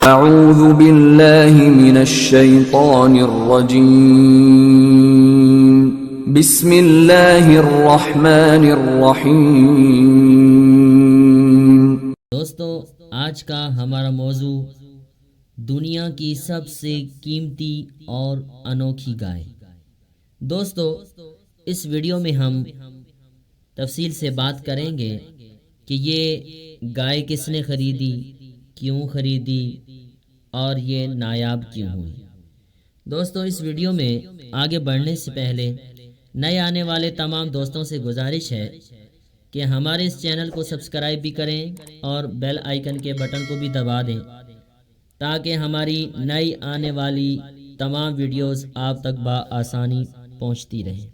اعوذ باللہ من الشیطان الرجیم بسم اللہ الرحمن الرحیم۔ دوستو، آج کا ہمارا موضوع دنیا کی سب سے قیمتی اور انوکھی گائے۔ دوستو، اس ویڈیو میں ہم تفصیل سے بات کریں گے کہ یہ گائے کس نے خریدی، کیوں خریدی اور یہ نایاب کیوں ہوئی۔ دوستو، اس ویڈیو میں آگے بڑھنے سے پہلے نئے آنے والے تمام دوستوں سے گزارش ہے کہ ہمارے اس چینل کو سبسکرائب بھی کریں اور بیل آئیکن کے بٹن کو بھی دبا دیں تاکہ ہماری نئی آنے والی تمام ویڈیوز آپ تک بآسانی پہنچتی رہیں۔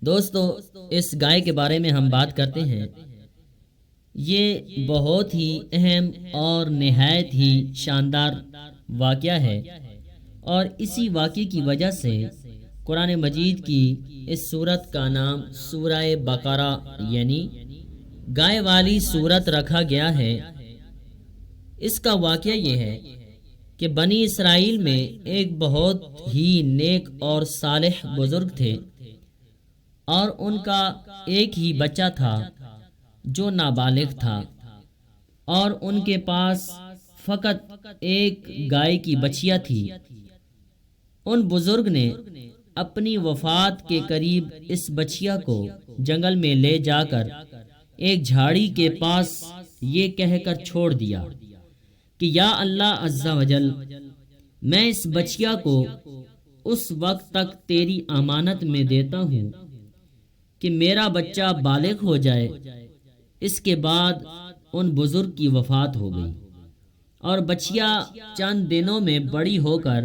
دوستو، اس گائے کے بارے میں ہم بات کرتے ہیں۔ یہ بہت ہی اہم اور نہایت ہی شاندار واقعہ ہے، اور اسی واقعے کی وجہ سے قرآن مجید کی اس سورت کا نام سورہ بقرہ یعنی گائے والی سورت رکھا گیا ہے۔ اس کا واقعہ یہ ہے کہ بنی اسرائیل میں ایک بہت ہی نیک اور صالح بزرگ تھے، اور ان کا ایک ہی بچہ تھا جو نابالغ تھا، اور ان کے پاس فقط ایک گائے کی بچیا تھی۔ ان بزرگ نے اپنی وفات کے قریب اس بچیا کو جنگل میں لے جا کر ایک جھاڑی کے پاس یہ کہہ کر چھوڑ دیا کہ یا اللہ عز و جل، میں اس بچیا کو اس وقت تک تیری امانت میں دیتا ہوں کہ میرا بچہ بالغ ہو جائے۔ اس کے بعد ان بزرگ کی وفات ہو گئی، اور بچیا چند دنوں میں بڑی ہو کر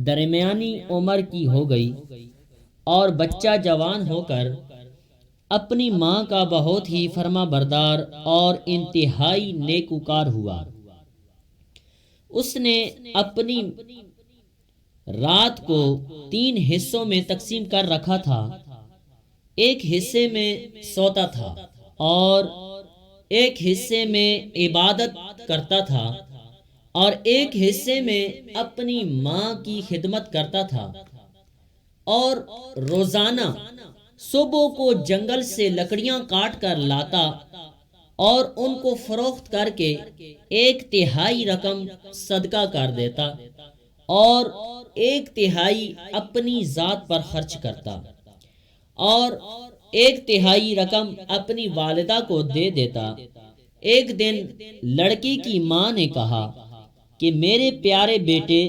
درمیانی عمر کی ہو گئی، اور بچہ جوان ہو کر اپنی ماں کا بہت ہی فرما بردار اور انتہائی نیکوکار ہوا۔ اس نے اپنی رات کو 3 حصوں میں تقسیم کر رکھا تھا۔ ایک حصے میں سوتا تھا اور ایک حصے میں عبادت کرتا تھا، اور ایک حصے میں اپنی ماں کی خدمت کرتا تھا، اور روزانہ صبح کو جنگل سے لکڑیاں کاٹ کر لاتا اور ان کو فروخت کر کے 1/3 رقم صدقہ کر دیتا اور 1/3 اپنی ذات پر خرچ کرتا، اور 1/3 رقم اپنی والدہ کو دے دیتا۔ ایک دن لڑکی کی ماں نے کہا کہ میرے پیارے بیٹے،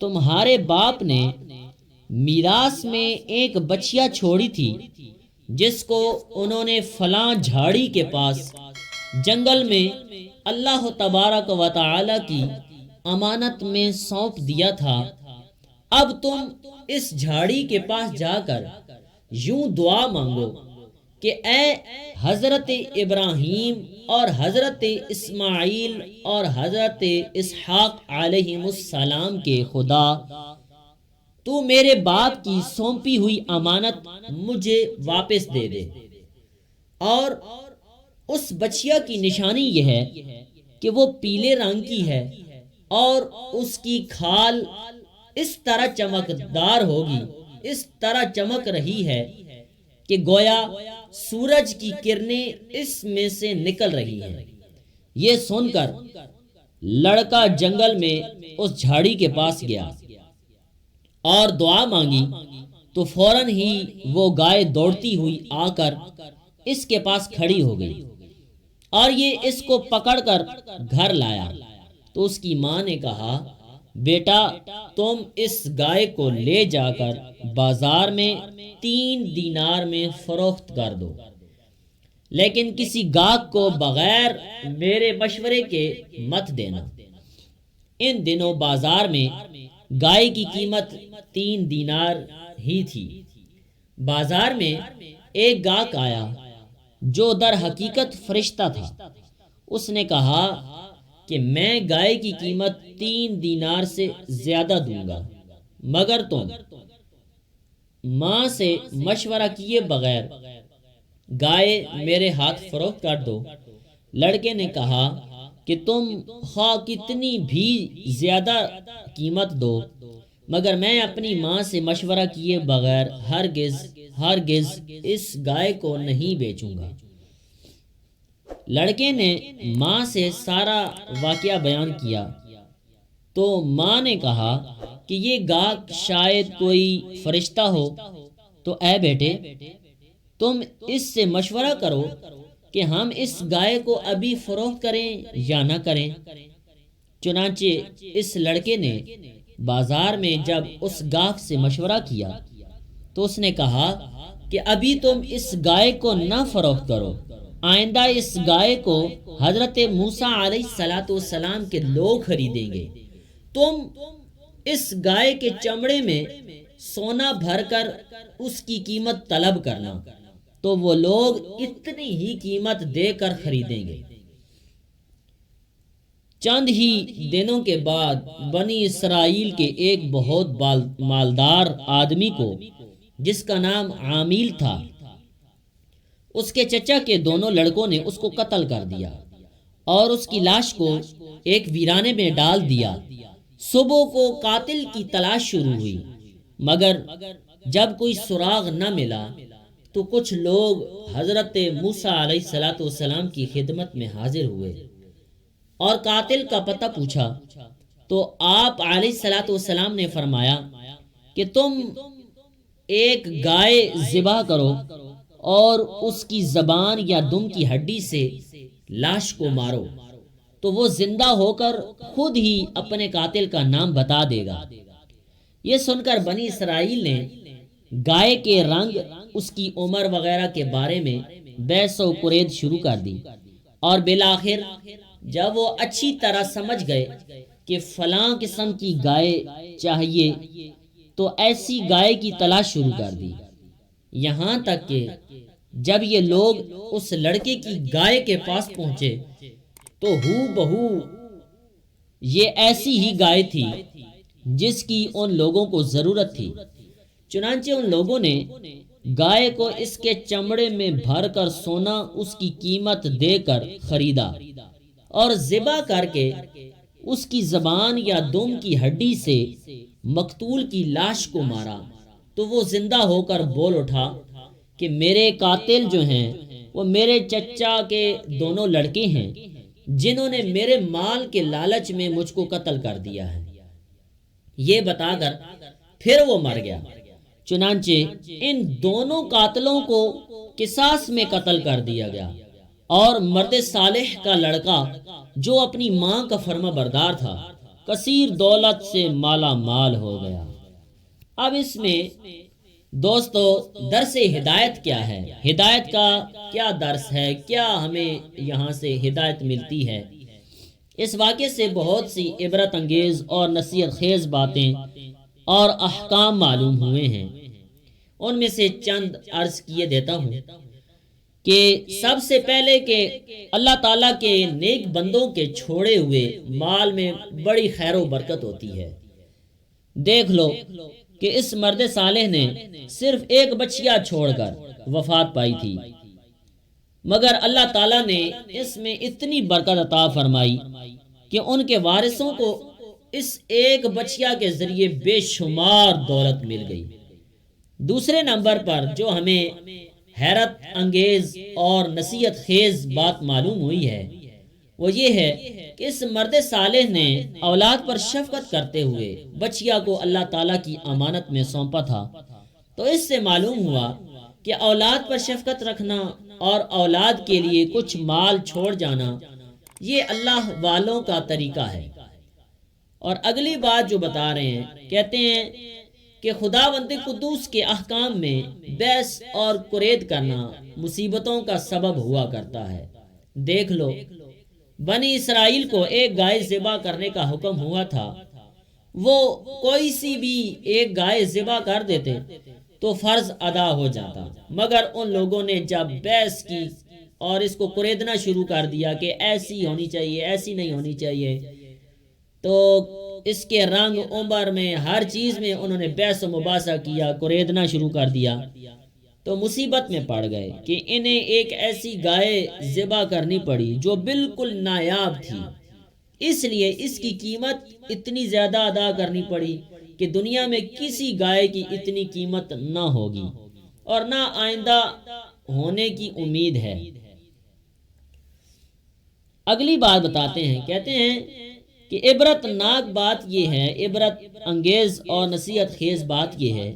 تمہارے باپ نے میراث میں ایک بچیا چھوڑی تھی جس کو انہوں نے فلاں جھاڑی کے پاس جنگل میں اللہ تبارک و تعالی کی امانت میں سونپ دیا تھا۔ اب تم اس جھاڑی کے پاس جا کر یوں دعا مانگو کہ اے حضرت ابراہیم اور حضرت اسماعیل اور حضرت اسحاق علیہ السلام کے خدا، تو میرے باپ کی سونپی ہوئی امانت مجھے واپس دے دے۔ اور اس بچیا کی نشانی یہ ہے کہ وہ پیلے رنگ کی ہے، اور اس کی کھال اس طرح چمکدار ہوگی، اس طرح چمک رہی ہے کہ گویا سورج کی کرنیں اس میں سے نکل رہی ہیں۔ یہ سن کر لڑکا جنگل میں اس جھاڑی کے پاس گیا اور دعا مانگی، تو فوراً ہی وہ گائے دوڑتی ہوئی آ کر اس کے پاس کھڑی ہو گئی، اور یہ اس کو پکڑ کر گھر لایا۔ تو اس کی ماں نے کہا، بیٹا، تم اس گائے کو لے جا کر بازار میں 3 دینار میں فروخت کر دو، لیکن کسی گاہک کو بغیر میرے مشورے کے مت دینا۔ ان دنوں بازار میں گائے کی قیمت 3 دینار ہی تھی۔ بازار میں ایک گاہک آیا جو در حقیقت فرشتہ تھا۔ اس نے کہا کہ میں گائے کی قیمت 3 دینار سے زیادہ دوں گا، مگر تم ماں سے مشورہ کیے بغیر گائے میرے ہاتھ فروخت کر دو۔ لڑکے نے کہا کہ کہ تم خواہ کتنی بھی زیادہ قیمت دو، مگر میں اپنی ماں سے مشورہ کیے بغیر ہرگز اس گائے کو نہیں بیچوں گا۔ لڑکے نے ماں سے سارا واقعہ بیان کیا تو ماں نے کہا کہ یہ گاہک شاید کوئی فرشتہ ہو، تو اے بیٹے تم اس سے مشورہ کرو کہ ہم اس گائے کو ابھی فروخت کریں یا نہ کریں۔ چنانچہ اس لڑکے نے بازار میں جب اس گاہک سے مشورہ کیا تو اس نے کہا کہ ابھی تم اس گائے کو نہ فروخت کرو، آئندہ اس گائے کو حضرت موسیٰ علیہ السلام کے لوگ خریدیں گے، تم اس گائے کے چمڑے میں سونا بھر کر اس کی قیمت طلب کرنا، تو وہ لوگ اتنی ہی قیمت دے کر خریدیں گے۔ چند ہی دنوں کے بعد بنی اسرائیل کے ایک بہت مالدار آدمی کو جس کا نام عامیل تھا، اس کے چچا کے دونوں لڑکوں نے اس کو قتل کر دیا اور اس کی لاش کو ایک ویرانے میں ڈال دیا۔ صبح کو قاتل کی تلاش شروع ہوئی، مگر جب کوئی سراغ نہ ملا تو کچھ لوگ حضرت موسیٰ علیہ السلام کی خدمت میں حاضر ہوئے اور قاتل کا پتہ پوچھا تو آپ علیہ السلام نے فرمایا کہ تم ایک گائے ذبح کرو اور اس کی زبان یا دم کی ہڈی سے لاش کو مارو، تو وہ زندہ ہو کر خود ہی اپنے قاتل کا نام بتا دے گا۔ یہ سن کر بنی اسرائیل نے گائے کے رنگ، اس کی عمر وغیرہ کے بارے میں بحث و قرید شروع کر دی، اور بالآخر جب وہ اچھی طرح سمجھ گئے کہ فلاں قسم کی گائے چاہیے تو ایسی گائے کی تلاش شروع کر دی، یہاں تک کہ جب یہ لوگ اس لڑکے کی گائے کے پاس پہنچے تو ہو بہو یہ ایسی ہی گائے تھی جس کی ان لوگوں کو ضرورت تھی۔ چنانچہ ان لوگوں نے گائے کو اس کے چمڑے میں بھر کر سونا اس کی قیمت دے کر خریدا اور ذبح کر کے اس کی زبان یا دم کی ہڈی سے مقتول کی لاش کو مارا، تو وہ زندہ ہو کر بول اٹھا کہ میرے قاتل جو ہیں وہ میرے چچا کے دونوں لڑکے ہیں جنہوں نے میرے مال کے لالچ میں مجھ کو قتل کر دیا ہے۔ یہ بتا کر پھر وہ مر گیا۔ چنانچہ ان دونوں قاتلوں کو قصاص میں قتل کر دیا گیا، اور مرد صالح کا لڑکا جو اپنی ماں کا فرما بردار تھا کثیر دولت سے مالا مال ہو گیا۔ اب اس میں دوستو درس ہدایت کیا ہے؟ ہدایت کا کیا درس ہے؟ کیا ہمیں یہاں سے ہدایت ملتی ہے؟ اس واقعے سے بہت سی عبرت انگیز اور نصیحت خیز باتیں اور احکام معلوم ہوئے ہیں۔ ان میں سے چند عرض کیے دیتا ہوں کہ سب سے پہلے کہ اللہ تعالیٰ کے نیک بندوں کے چھوڑے ہوئے مال میں بڑی خیر و برکت ہوتی ہے۔ دیکھ لو کہ اس مرد صالح نے صرف ایک بچیا چھوڑ کر وفات پائی تھی، مگر اللہ تعالیٰ نے اس میں اتنی برکت عطا فرمائی کہ ان کے وارثوں کو اس ایک بچیا کے ذریعے بے شمار دولت مل گئی۔ دوسرے نمبر پر جو ہمیں حیرت انگیز اور نصیحت خیز بات معلوم ہوئی ہے وہ یہ ہے کہ اس مرد صالح نے اولاد پر شفقت کرتے ہوئے بچیا کو اللہ تعالیٰ کی امانت میں سونپا تھا، تو اس سے معلوم ہوا کہ اولاد پر شفقت رکھنا اور اولاد کے لیے کچھ مال چھوڑ جانا یہ اللہ والوں کا طریقہ ہے۔ اور اگلی بات جو بتا رہے ہیں، کہتے ہیں کہ خداوند قدوس کے احکام میں بحث اور قرید کرنا مصیبتوں کا سبب ہوا کرتا ہے۔ دیکھ لو بنی اسرائیل کو ایک گائے ذبح کرنے کا حکم ہوا تھا، وہ کوئی سی بھی ایک گائے ذبح کر دیتے تو فرض ادا ہو جاتا، مگر ان لوگوں نے جب بحث کی اور اس کو قریدنا شروع کر دیا کہ ایسی ہونی چاہیے، ایسی نہیں ہونی چاہیے، تو اس کے رنگ عمر میں ہر چیز میں انہوں نے بحث و مباحثہ کیا، قریدنا شروع کر دیا، تو مصیبت میں پڑ گئے کہ انہیں ایک ایسی گائے ذبح کرنی پڑی جو بالکل نایاب تھی، اس لیے اس کی قیمت اتنی زیادہ ادا کرنی پڑی کہ دنیا میں کسی گائے کی اتنی قیمت نہ ہوگی اور نہ آئندہ ہونے کی امید ہے۔ اگلی بات بتاتے ہیں، کہتے ہیں کہ عبرت ناک بات یہ ہے، عبرت انگیز اور نصیحت خیز بات یہ ہے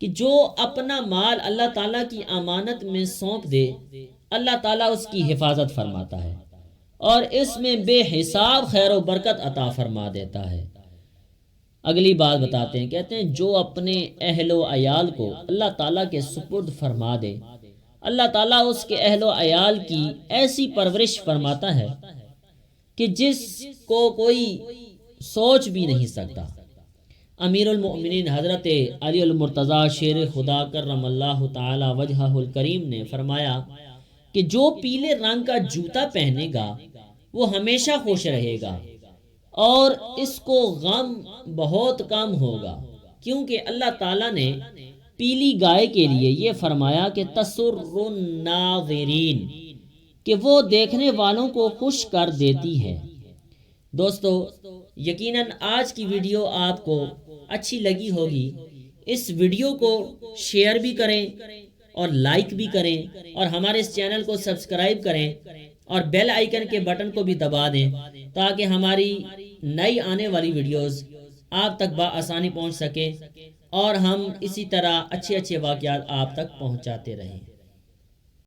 کہ جو اپنا مال اللہ تعالیٰ کی امانت میں سونپ دے، اللہ تعالیٰ اس کی حفاظت فرماتا ہے اور اس میں بے حساب خیر و برکت عطا فرما دیتا ہے۔ اگلی بات بتاتے ہیں، کہتے ہیں جو اپنے اہل و عیال کو اللہ تعالیٰ کے سپرد فرما دے، اللہ تعالیٰ اس کے اہل و عیال کی ایسی پرورش فرماتا ہے کہ جس کو کوئی سوچ بھی نہیں سکتا۔ امیر المؤمنین حضرت علی المرتضیٰ شیر خدا کرم اللہ تعالی وجہہ الکریم نے فرمایا کہ جو پیلے رنگ کا جوتا پہنے گا وہ ہمیشہ خوش رہے گا اور اس کو غم بہت کم ہوگا، کیونکہ اللہ تعالیٰ نے پیلی گائے کے لیے یہ فرمایا کہ تسر الناظرین، کہ وہ دیکھنے والوں کو خوش کر دیتی ہے۔ دوستو، یقیناً آج کی ویڈیو آپ کو اچھی لگی ہوگی۔ اس ویڈیو کو شیئر بھی کریں اور لائک بھی کریں اور ہمارے اس چینل کو سبسکرائب کریں اور بیل آئیکن کے بٹن کو بھی دبا دیں تاکہ ہماری نئی آنے والی ویڈیوز آپ تک بآسانی پہنچ سکے اور ہم اسی طرح اچھے واقعات آپ تک پہنچاتے رہیں۔